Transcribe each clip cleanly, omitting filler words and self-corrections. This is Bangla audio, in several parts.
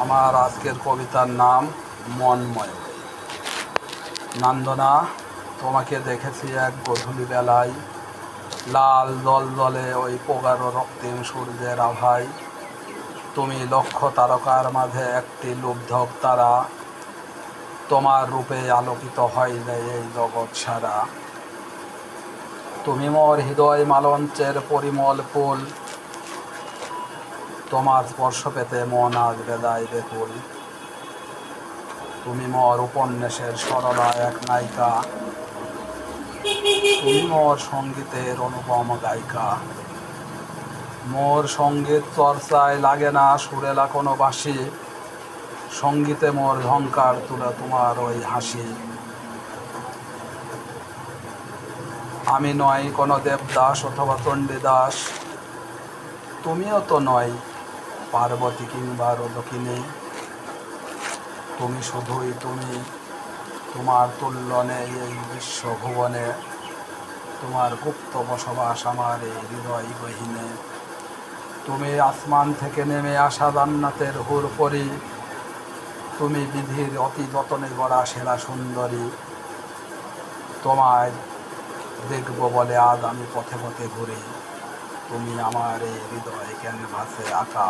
আমার আজকের কবিতার নাম মনময়। নান্দনা, তোমাকে দেখেছি এক গধূলি বেলায়, লাল দলদলে ওই পোগারো রক্তিম সূর্যের আভায়। তুমি লক্ষ তারকার মাঝে একটি লুব্ধক তারা, তোমার রূপে আলোকিত হয় নাই এই জগৎ সারা। তুমি মোর হৃদয় মালঞ্চের পরিমল ফুল, তোমার স্পর্শ পেতে মন আজ বেদায় বেকুল। তুমি মোর উপন্যাসের সরলা এক নায়িকা, তুমি মোর সঙ্গীতের অনুপম গায়িকা। মোর সঙ্গীত চর্চায় লাগে না সুরেলা কোনো বাঁশি, সঙ্গীতে মোর ঝংকার তুলে তোমার ওই হাসি। আমি নয় কোনো দেবদাস অথবা চণ্ডীদাস, তুমিও তো নয় পার্বতী কিংবা রোদকিনী। তুমি শুধুই তুমি, তোমার তুল্য নেই এই বিশ্বভুবনে, তোমার গুপ্ত বসবাস আমার এই হৃদয় গহীনে। তুমি আসমান থেকে নেমে আসা জান্নাতের হুর পরি, তুমি বিধির অতি যতনে গড়া সেরা সুন্দরী। তোমায় দেখব বলে আজ আমি পথে পথে ঘুরি, তুমি আমার এই হৃদয় ক্যানভাসে আঁকা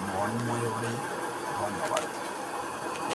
মনময়ূরী। ধন্যবাদ।